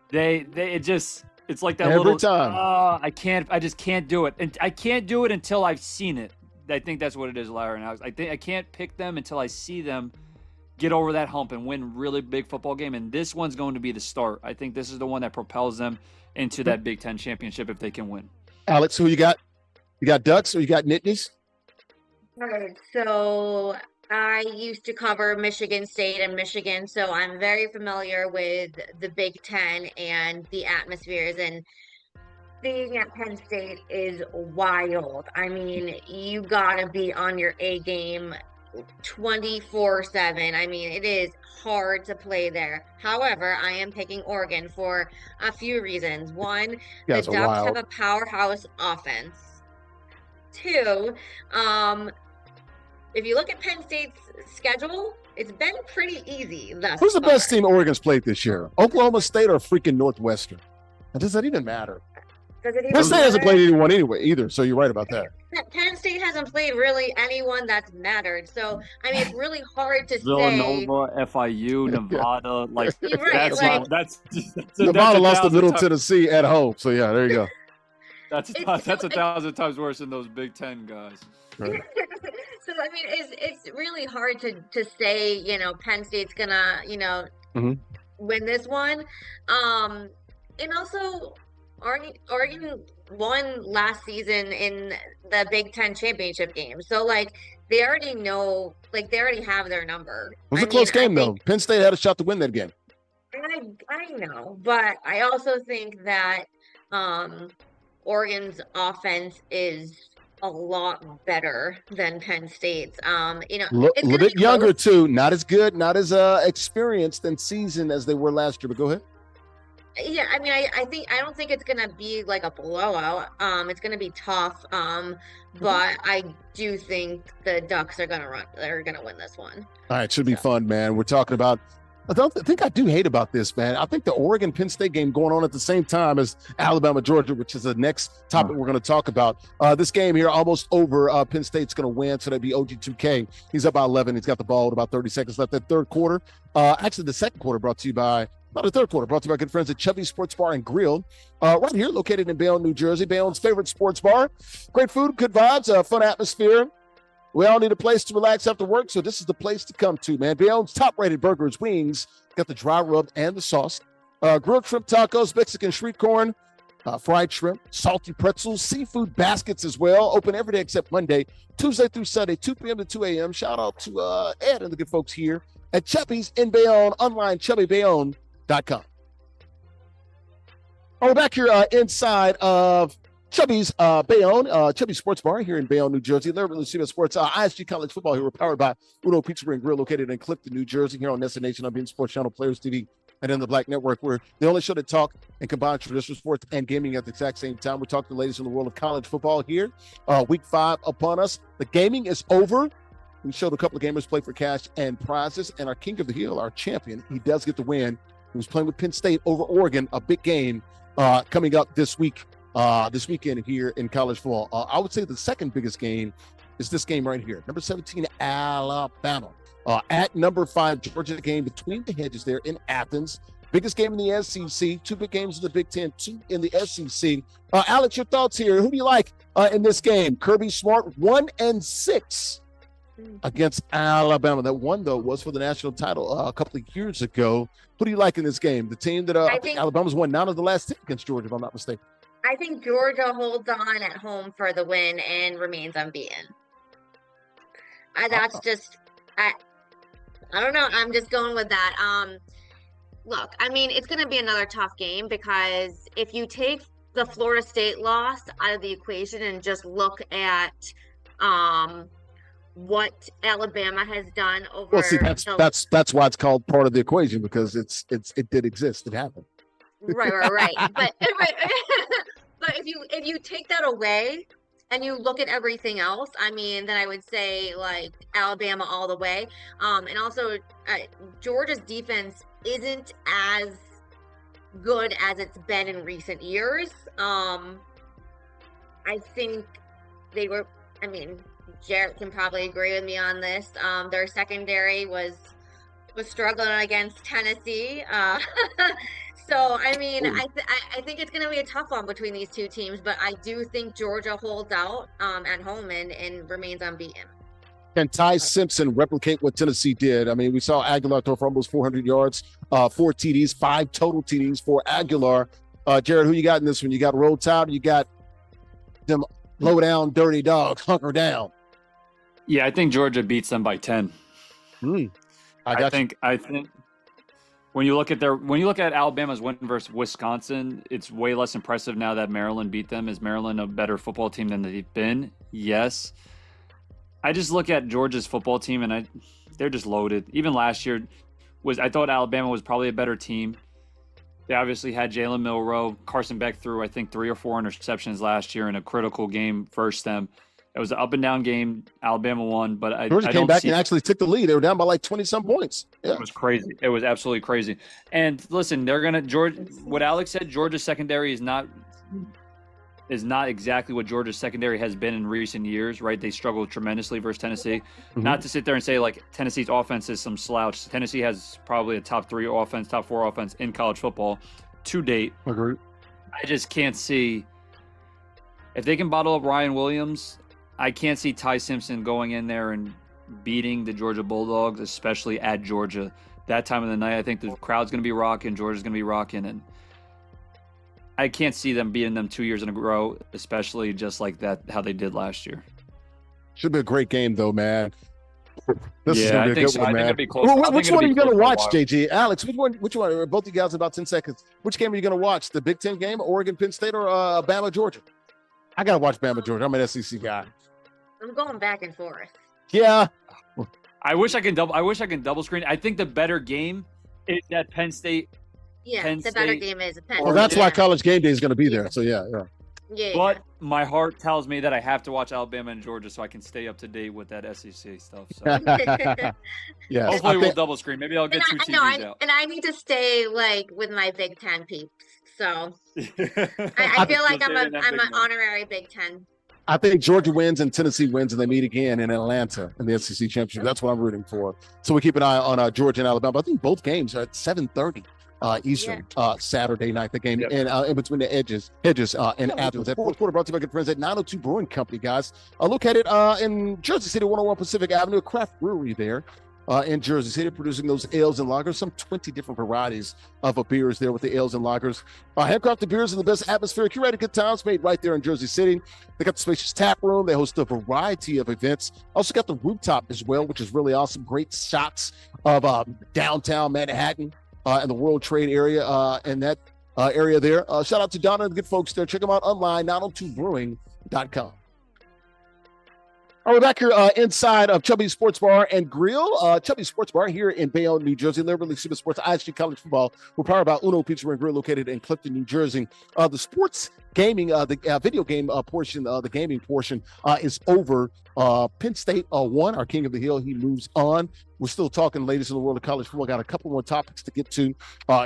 Speaker 2: It's like that
Speaker 1: Every
Speaker 2: little
Speaker 1: time.
Speaker 2: I just can't do it. And I can't do it until I've seen it. I think that's what it is, Larry. And I can't pick them until I see them get over that hump and win really big football game. And this one's going to be the start. I think this is the one that propels them into that Big Ten championship if they can win.
Speaker 1: Alex, who you got? You got Ducks or you got Nittanies?
Speaker 3: All right, so I used to cover Michigan State and Michigan, so I'm very familiar with the Big Ten and the atmospheres. And being at Penn State is wild. I mean, you gotta be on your A game 24/7. I mean, it is hard to play there. However, I am picking Oregon for a few reasons. One, the Ducks have a powerhouse offense. Two, if you look at Penn State's schedule, it's been pretty easy thus
Speaker 1: Who's the
Speaker 3: far.
Speaker 1: best team Oregon's played this year? Oklahoma State or freaking Northwestern? Does that even matter?
Speaker 3: Does it even
Speaker 1: Penn State hasn't
Speaker 3: matter?
Speaker 1: played anyone either, so you're right about that.
Speaker 3: Penn State hasn't played really anyone that's mattered. So, I mean, it's really hard to say.
Speaker 2: Villanova, FIU, Nevada, like
Speaker 3: You're right,
Speaker 2: that's
Speaker 1: Nevada lost to Middle
Speaker 2: times,
Speaker 1: Tennessee at home, so yeah, there you go.
Speaker 2: that's 1,000 times worse than those Big Ten guys.
Speaker 1: Right.
Speaker 3: So, I mean, it's really hard to say, you know, Penn State's gonna, you know, win this one. And also, Oregon won last season in the Big Ten championship game. So, like, they already know, like, they already have their number.
Speaker 1: It was a close game, though. Penn State had a shot to win that game.
Speaker 3: I know, but I also think that Oregon's offense is a lot better than Penn State's. You know,
Speaker 1: A little bit younger, too. Not as good, not as experienced and seasoned as they were last year, but go ahead.
Speaker 3: Yeah, I mean, I don't think it's gonna be like a blowout. It's gonna be tough. But I do think the Ducks are gonna win this one.
Speaker 1: All right, should be fun, man. We're talking about. I do hate about this, man. I think the Oregon Penn State game going on at the same time as Alabama Georgia, which is the next topic we're going to talk about. This game here almost over. Penn State's going to win, so that'd be OG2K. He's up by 11. He's got the ball with about 30 seconds left. That third quarter, actually the second quarter brought to you by. Not the third quarter, brought to you by good friends at Chubby's Sports Bar and Grill, right here, located in Bayonne, New Jersey. Bayonne's favorite sports bar. Great food, good vibes, fun atmosphere. We all need a place to relax after work, so this is the place to come to, man. Bayonne's top-rated burgers, wings, got the dry rub and the sauce. Grilled shrimp tacos, Mexican street corn, fried shrimp, salty pretzels, seafood baskets as well. Open every day except Monday, Tuesday through Sunday, 2 p.m. to 2 a.m. Shout out to Ed and the good folks here at Chubby's in Bayonne, online, chubbybayonne.com. We're back here inside of Chubby's Bayonne, Chubby's Sports Bar here in Bayonne, New Jersey. Larry Ridley, Sports, ISG College Football here. We're powered by Udo Pizza and Grill, located in Clifton, New Jersey, here on NESN Nation, on being Sports Channel, Players TV, and in the Black Network. We're the only show that talk and combine traditional sports and gaming at the exact same time. We're talking to the ladies in the world of college football here. Week 5 upon us. The gaming is over. We showed a couple of gamers play for cash and prizes, and our King of the Hill, our champion, he does get the win. He was playing with Penn State over Oregon, a big game coming up this weekend here in college football. I would say the second biggest game is this game right here, number 17, Alabama. At number 5, Georgia, game between the hedges there in Athens. Biggest game in the SEC, 2 big games in the Big Ten, 2 in the SEC. Alex, your thoughts here. Who do you like in this game? Kirby Smart, 1-6 against Alabama. That one, though, was for the national title a couple of years ago. Who do you like in this game? The team that I think Alabama's won 9 of the last 10 against Georgia, if I'm not mistaken.
Speaker 3: I think Georgia holds on at home for the win and remains unbeaten. That's just, I don't know. I'm just going with that. Look, I mean, it's going to be another tough game because if you take the Florida State loss out of the equation and just look at what Alabama has done over.
Speaker 1: Well, see, that's why it's called part of the equation, because it did exist. It happened.
Speaker 3: Right. But but if you take that away and you look at everything else, I mean, then I would say like Alabama all the way. And also Georgia's defense isn't as good as it's been in recent years. I think they were, I mean, Jarrett can probably agree with me on this. Their secondary was struggling against Tennessee. So, I mean, I think it's going to be a tough one between these two teams, but I do think Georgia holds out at home and remains unbeaten.
Speaker 1: Can Ty Simpson replicate what Tennessee did? I mean, we saw Aguilar throw for almost 400 yards, 4 TDs, 5 total TDs for Aguilar. Jarrett, who you got in this one? You got Roll Tide, you got them low down, dirty dogs, hunker down.
Speaker 2: Yeah, I think Georgia beats them by 10. I think when you look at Alabama's win versus Wisconsin, it's way less impressive now that Maryland beat them. Is Maryland a better football team than they've been? Yes. I just look at Georgia's football team and they're just loaded. Even last year I thought Alabama was probably a better team. They obviously had Jalen Milroe. Carson Beck threw, I think, 3 or 4 interceptions last year in a critical game versus them. It was an up and down game. Alabama won, but
Speaker 1: Georgia came back and actually took the lead. They were down by like 20-some points. Yeah.
Speaker 2: It was crazy. It was absolutely crazy. And listen, what Alex said, Georgia's secondary is not exactly what Georgia's secondary has been in recent years, right? They struggled tremendously versus Tennessee. Mm-hmm. Not to sit there and say like Tennessee's offense is some slouch. Tennessee has probably a top 4 offense in college football to date.
Speaker 1: Agreed.
Speaker 2: I just can't see if they can bottle up Ryan Williams. I can't see Ty Simpson going in there and beating the Georgia Bulldogs, especially at Georgia. That time of the night, I think the crowd's going to be rocking, Georgia's going to be rocking, and I can't see them beating them 2 years in a row, especially just like that, how they did last year.
Speaker 1: Should be a great game, though, man. This is going to be a good one, man.
Speaker 2: Be close.
Speaker 1: Which one are you going to watch, JG? Alex, which one? Both of you guys in about 10 seconds. Which game are you going to watch? The Big Ten game, Oregon, Penn State, or Bama, Georgia? I got to watch Bama, Georgia. I'm an SEC guy.
Speaker 3: I'm going back and forth.
Speaker 1: Yeah.
Speaker 2: I wish I can double screen. I think the better game is that Penn State.
Speaker 3: Yeah, the better game is Penn State.
Speaker 1: Well, that's why College Game Day is going to be there. So yeah.
Speaker 2: But my heart tells me that I have to watch Alabama and Georgia so I can stay up to date with that SEC stuff. So
Speaker 1: yeah.
Speaker 2: Hopefully we'll double screen. Maybe I'll get 2 TVs out.
Speaker 3: And I need to stay like with my Big Ten peeps. So I feel like I'm an honorary Big Ten.
Speaker 1: I think Georgia wins and Tennessee wins, and they meet again in Atlanta in the SEC championship. That's what I'm rooting for. So we keep an eye on Georgia and Alabama. I think both games are at 7:30 Eastern Saturday night. The game in between the hedges in Athens. That fourth quarter brought to you by good friends at 902 Brewing Company, guys. Located in Jersey City, 101 Pacific Avenue, a craft brewery there. In Jersey City, producing those ales and lagers, some 20 different varieties of beers there with the ales and lagers. Handcrafted beers in the best atmosphere, curated good times made right there in Jersey City. They got the spacious tap room. They host a variety of events. Also got the rooftop as well, which is really awesome. Great shots of downtown Manhattan and the World Trade area and that area there. Shout out to Donna and the good folks there. Check them out online, 902brewing.com. All right, we're back here inside of Chubby's Sports Bar and Grill. Chubby's Sports Bar here in Bayonne, New Jersey. Liberally Super Sports ISG College Football. We're powered by Uno Pizza and Grill located in Clifton, New Jersey. The sports gaming, the video game portion, the gaming portion is over. Penn State won. Our King of the Hill, he moves on. We're still talking, ladies, in the world of college football. Got a couple more topics to get to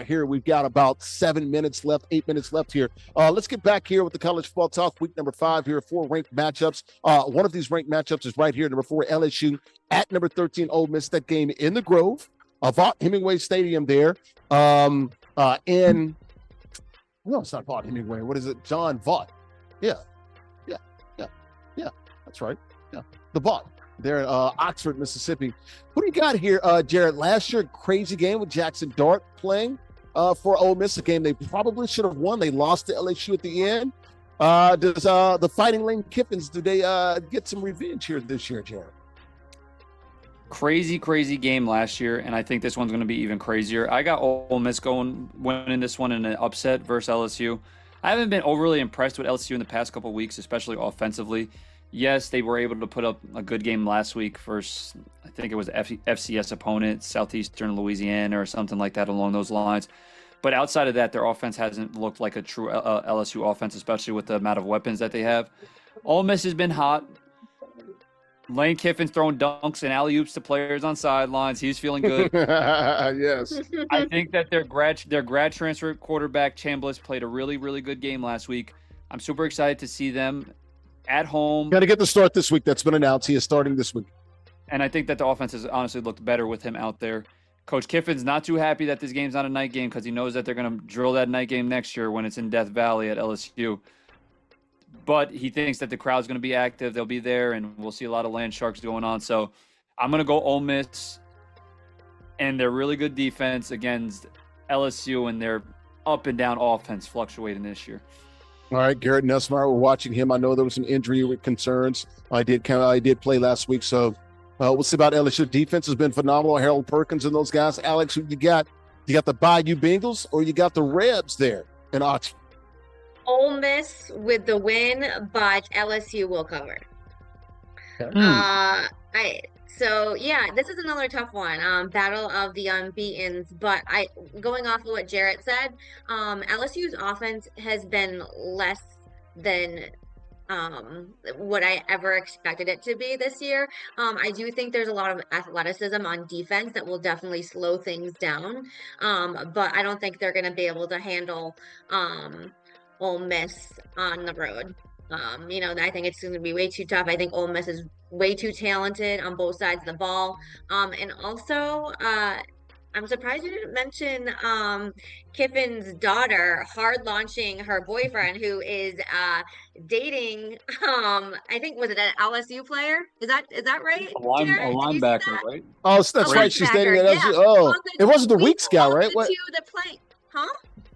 Speaker 1: here. We've got about 7 minutes left, 8 minutes left here. Let's get back here with the college football talk. Week number 5 here, 4 ranked matchups. One of these ranked matchups is right here, number 4, LSU at number 13, Ole Miss. That game in the Grove, Vaught Hemingway Stadium there. No, it's not Vaught Hemingway. What is it? John Vaught. Yeah. That's right. Yeah, the Vaught. There in Oxford, Mississippi. What do you got here, Jarrett? Last year, crazy game with Jackson Dart playing for Ole Miss, a game they probably should have won. They lost to LSU at the end. Does the Fighting Lane Kiffins, do they get some revenge here this year, Jarrett?
Speaker 2: Crazy game last year, and I think this one's going to be even crazier. I got Ole Miss winning this one in an upset versus LSU. I haven't been overly impressed with LSU in the past couple of weeks, especially offensively. Yes, they were able to put up a good game last week versus, I think it was FCS opponent, Southeastern Louisiana or something like that along those lines. But outside of that, their offense hasn't looked like a true LSU offense, especially with the amount of weapons that they have. Ole Miss has been hot. Lane Kiffin's throwing dunks and alley-oops to players on sidelines. He's feeling good.
Speaker 1: Yes.
Speaker 2: I think that their grad transfer quarterback, Chambliss, played a really, really good game last week. I'm super excited to see them at home.
Speaker 1: Got to get the start this week. That's been announced. He is starting this week.
Speaker 2: And I think that the offense has honestly looked better with him out there. Coach Kiffin's not too happy that this game's not a night game because he knows that they're going to drill that night game next year when it's in Death Valley at LSU. But he thinks that the crowd's going to be active. They'll be there, and we'll see a lot of land sharks going on. So I'm going to go Ole Miss and their really good defense against LSU and their up and down offense fluctuating this year.
Speaker 1: All right, Garrett Nussmeier, we're watching him. I know there was some injury concerns. I did play last week, so we'll see about LSU. Defense has been phenomenal. Harold Perkins and those guys. Alex, who you got? You got the Bayou Bengals or you got the Rebs there in Oxford?
Speaker 3: Ole Miss with the win, but LSU will cover.
Speaker 1: Okay.
Speaker 3: This is another tough one. Battle of the unbeatens, but going off of what Jarrett said, LSU's offense has been less than what I ever expected it to be this year. I do think there's a lot of athleticism on defense that will definitely slow things down. But I don't think they're going to be able to handle Ole Miss on the road. I think it's going to be way too tough. I think Ole Miss is way too talented on both sides of the ball. And also, I'm surprised you didn't mention Kiffin's daughter hard launching her boyfriend, who is dating. I think was it an LSU player? Is that right?
Speaker 2: A linebacker, right?
Speaker 1: Oh, that's right. She's dating an LSU. Oh, it wasn't the weak scout, right? What?
Speaker 3: Huh?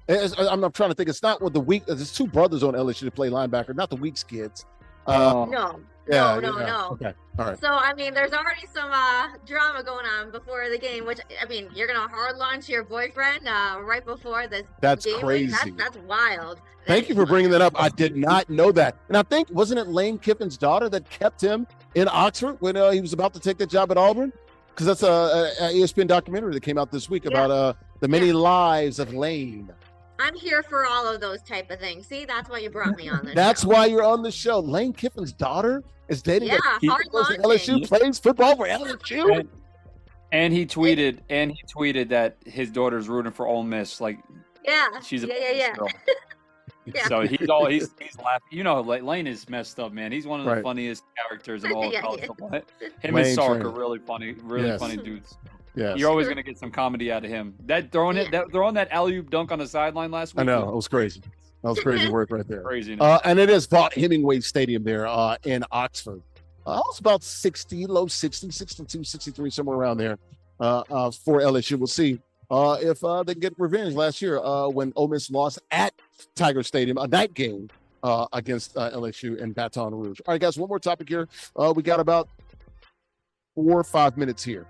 Speaker 1: I'm trying to think. It's not what the weak. There's 2 brothers on LSU that play linebacker, not the Weeks kids.
Speaker 3: No.
Speaker 1: Okay, all right.
Speaker 3: So I mean, there's already some drama going on before the game. Which I mean, you're gonna hard launch your boyfriend right before this.
Speaker 1: That's
Speaker 3: game.
Speaker 1: crazy.
Speaker 3: That's wild.
Speaker 1: Thank you for bringing that up. I did not know that. And I think wasn't it Lane Kiffin's daughter that kept him in Oxford when he was about to take that job at Auburn? Because that's a ESPN documentary that came out this week about the many lives of Lane.
Speaker 3: I'm here for all of those type of things. See, that's why you brought me on this
Speaker 1: That's
Speaker 3: show.
Speaker 1: why you're on the show. Lane Kiffin's daughter is dating
Speaker 3: hard launching.
Speaker 1: LSU, plays football for LSU.
Speaker 2: And he tweeted that his daughter's rooting for Ole Miss. Like, she's a girl.
Speaker 3: Yeah.
Speaker 2: So he's laughing. Lane is messed up, man. He's one of the funniest characters in all of college football. Him and Sark are really funny, funny dudes.
Speaker 1: Yes.
Speaker 2: You're always going to get some comedy out of him. Throwing that alley-oop dunk on the sideline last week.
Speaker 1: I know. It was crazy. That was crazy work right there.
Speaker 2: Crazy.
Speaker 1: And it is Vaught Hemingway Stadium there in Oxford. It's about 60, low 60, 62, 63, somewhere around there for LSU. We'll see if they can get revenge last year when Ole Miss lost at Tiger Stadium, a night game against LSU in Baton Rouge. All right, guys, one more topic here. We got about 4 or 5 minutes here.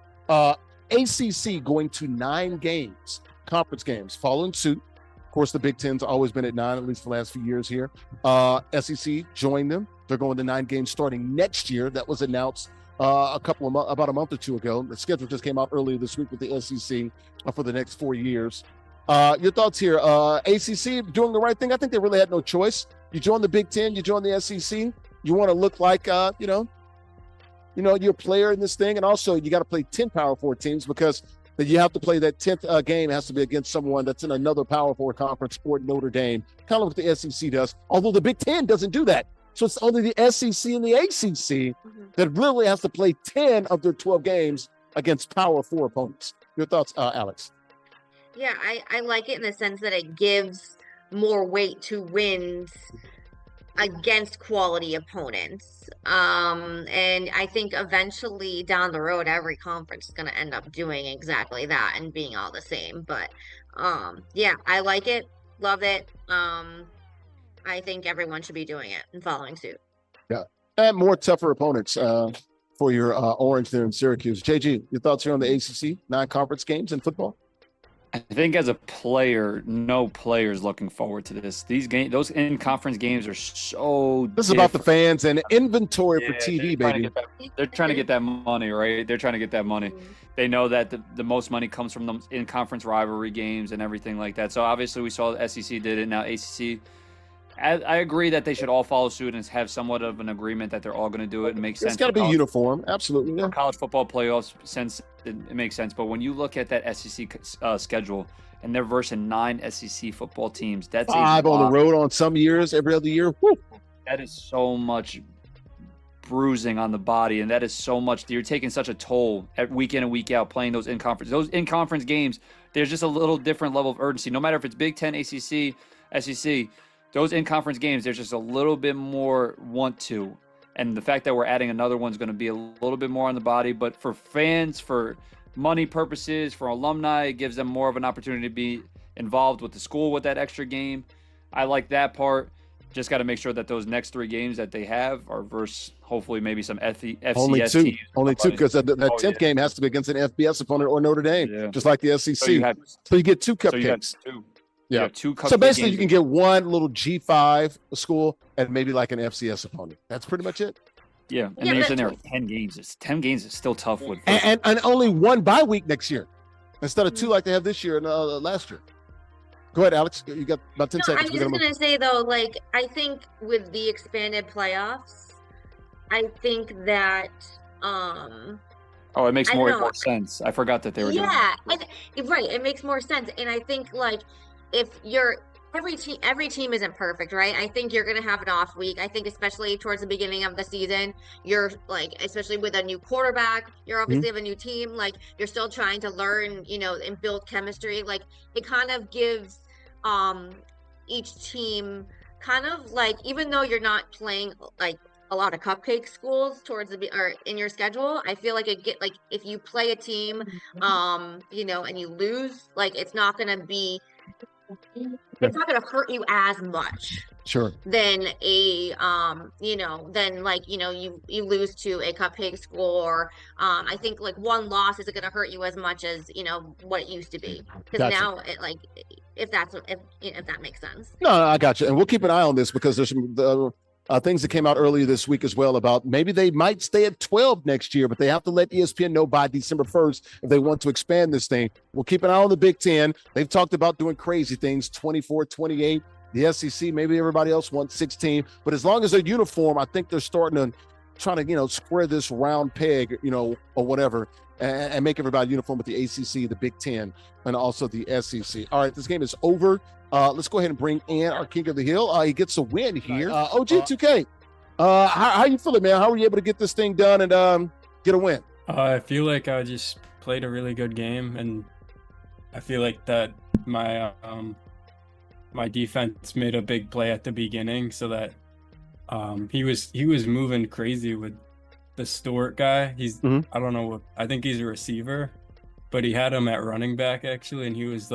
Speaker 1: ACC going to 9 games, conference games, following suit. Of course, the Big Ten's always been at 9, at least for the last few years here. SEC joined them. They're going to 9 games starting next year. That was announced about a month or 2 ago. The schedule just came out earlier this week with the SEC for the next 4 years. Your thoughts here? ACC doing the right thing? I think they really had no choice. You join the Big Ten, you join the SEC. You want to look like, you're a player in this thing. And also, you got to play 10 Power 4 teams because you have to play that 10th game has to be against someone that's in another Power 4 conference or Notre Dame, kind of what the SEC does, although the Big Ten doesn't do that. So it's only the SEC and the ACC that really has to play 10 of their 12 games against Power 4 opponents. Your thoughts, Alex?
Speaker 3: Yeah, I like it in the sense that it gives more weight to wins against quality opponents. And I think eventually down the road, every conference is going to end up doing exactly that and being all the same. But yeah, I like it. Love it. I think everyone should be doing it and following suit.
Speaker 1: Yeah. And more tougher opponents for your Orange there in Syracuse. JG, your thoughts here on the ACC non-conference games in football?
Speaker 2: I think as a player, no player is looking forward to this. Those in-conference games are so
Speaker 1: This is about the fans and inventory for TV, baby.
Speaker 2: They're trying to get that money, right? They're trying to get that money. They know that the most money comes from the in-conference rivalry games and everything like that. So obviously we saw the SEC did it. Now ACC, I agree that they should all follow suit and have somewhat of an agreement that they're all going to do it. It makes sense.
Speaker 1: It's got to be uniform. Absolutely. Yeah.
Speaker 2: College football playoffs, since it makes sense. But when you look at that SEC schedule and they're versing 9 SEC football teams, that's
Speaker 1: 5 on the road on some years, every other year. Woo.
Speaker 2: That is so much bruising on the body, and that is so much. You're taking such a toll at week in and week out playing those in-conference games. There's just a little different level of urgency. No matter if it's Big Ten, ACC, SEC, those in-conference games, there's just a little bit more want to. And the fact that we're adding another one's going to be a little bit more on the body. But for fans, for money purposes, for alumni, it gives them more of an opportunity to be involved with the school with that extra game. I like that part. Just got to make sure that those next 3 games that they have are versus hopefully maybe some FCS
Speaker 1: Only 2.
Speaker 2: teams.
Speaker 1: Only 2 because that 10th game has to be against an FBS opponent or Notre Dame, just like the SEC. So you get 2 cupcakes. Yeah. 2 cupcake. So basically, you can get one little G5 school and maybe like an FCS opponent. That's pretty much it.
Speaker 2: Yeah, and then you're sitting there with 10 games. 10 games is still tough with
Speaker 1: and only 1 bye week next year instead of 2 like they have this year and last year. Go ahead, Alex. You got about 10 seconds.
Speaker 3: I was just going to say, though, I think with the expanded playoffs, I think that
Speaker 2: it makes more sense. I forgot that they were doing that.
Speaker 3: Right. It makes more sense. And I think, if you're every team isn't perfect, right? I think you're going to have an off week. I think especially towards the beginning of the season, you're especially with a new quarterback, you're obviously have a new team, you're still trying to learn, and build chemistry. It kind of gives each team kind of even though you're not playing a lot of cupcake schools towards or in your schedule, I feel if you play a team, and you lose, it's not going to be it's not going to hurt you as much than a you lose to a cupcake school, or I think one loss isn't going to hurt you as much as what it used to be, because now if that makes sense.
Speaker 1: No, I got you, and we'll keep an eye on this because there's some things that came out earlier this week as well about maybe they might stay at 12 next year, but they have to let ESPN know by December 1st if they want to expand this thing. We'll keep an eye on the Big Ten. They've talked about doing crazy things, 24, 28. The SEC, maybe everybody else wants 16. But as long as they're uniform, I think they're starting to try to, square this round peg, or whatever, and make everybody uniform with the ACC, the Big Ten, and also the SEC. All right, this game is over. Let's go ahead and bring in our King of the Hill. He gets a win here. OG2K, how you feeling, man? How were you able to get this thing done and get a win?
Speaker 4: I feel like I just played a really good game, and I feel like that my my defense made a big play at the beginning, so that he was moving crazy with the Stewart guy. He's I don't know, I think he's a receiver, but he had him at running back actually, and he was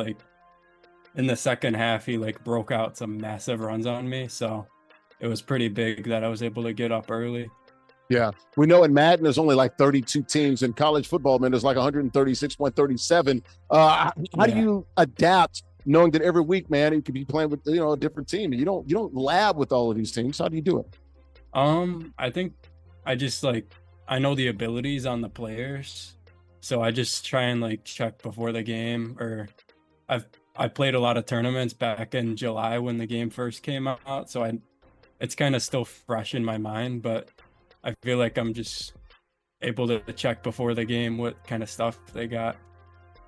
Speaker 4: in the second half, he broke out some massive runs on me. So it was pretty big that I was able to get up early.
Speaker 1: Yeah. We know in Madden, there's only 32 teams. In college football, man, there's 136.37. How do you adapt knowing that every week, man, you could be playing with, a different team, and you don't lab with all of these teams? How do you do it?
Speaker 4: I think I just I know the abilities on the players. So I just try and check before the game, or I played a lot of tournaments back in July when the game first came out, so it's kind of still fresh in my mind, but I feel like I'm just able to check before the game what kind of stuff they got.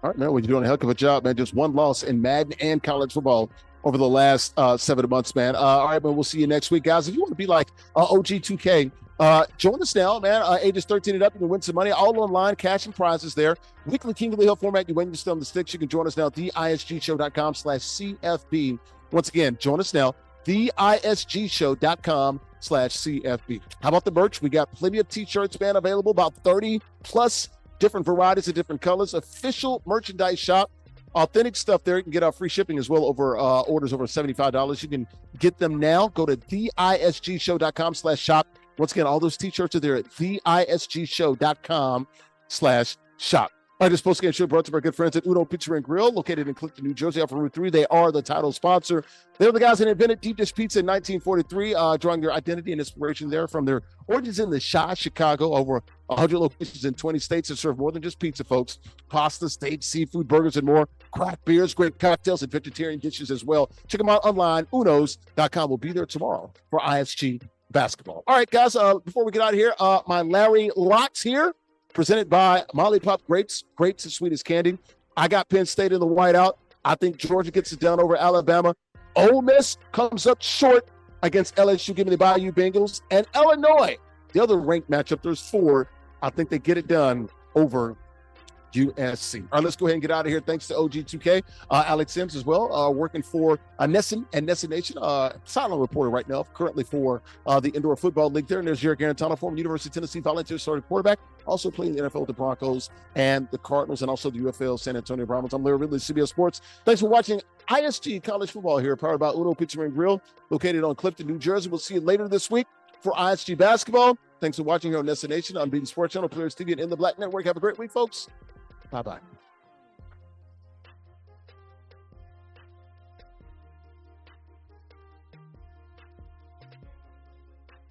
Speaker 1: All right, man. Well, you're doing a heck of a job, man. Just one loss in Madden and college football over the last 7 months, man. All right, man. We'll see you next week, guys. If you want to be like OG2K, join us now, man. Ages 13 and up, you can win some money. All online, cash and prizes there. Weekly King of the Hill format. You win, you still on the sticks. You can join us now at theisgshow.com/CFB. Once again, join us now, theisgshow.com/CFB. How about the merch? We got plenty of t-shirts, man, available, about 30 plus different varieties of different colors. Official merchandise shop. Authentic stuff there. You can get our free shipping as well over orders over $75. You can get them now. Go to theisgshow.com/shop. Once again, all those t-shirts are there at theisgshow.com/shop. All right, this post-game show brought to our good friends at Uno Pizza and Grill, located in Clifton, New Jersey, off of Route 3. They are the title sponsor. They're the guys that invented deep dish pizza in 1943, drawing their identity and inspiration there from their origins in the Chi, Chicago, over 100 locations in 20 states that serve more than just pizza, folks. Pasta, steak, seafood, burgers, and more. Craft beers, great cocktails, and vegetarian dishes as well. Check them out online, unos.com. We'll be there tomorrow for ISG basketball. All right, guys, before we get out of here, my Larry Locks here, presented by Molly Pop Grapes as sweet as candy. I got Penn State in the whiteout. I think Georgia gets it done over Alabama. Ole Miss comes up short against LSU, giving the Bayou Bengals. And Illinois, the other ranked matchup, there's 4. I think they get it done over USC. All right, let's go ahead and get out of here. Thanks to OG2K, Alex Sims as well, working for NESN and NESN Nation. Silent reporter right now, currently for the Indoor Football League there. And there's Jarrett Guarantano, former University of Tennessee volunteer starting quarterback, also playing the NFL with the Broncos and the Cardinals, and also the UFL San Antonio Brahmans. I'm Larry Ridley, CBS Sports. Thanks for watching ISG College Football here, powered by Uno Pizza and Grill, located on Clifton, New Jersey. We'll see you later this week for ISG basketball. Thanks for watching here on NESN Nation on BT Sports Channel, Players TV, and In the Black Network. Have a great week, folks. Bye-bye.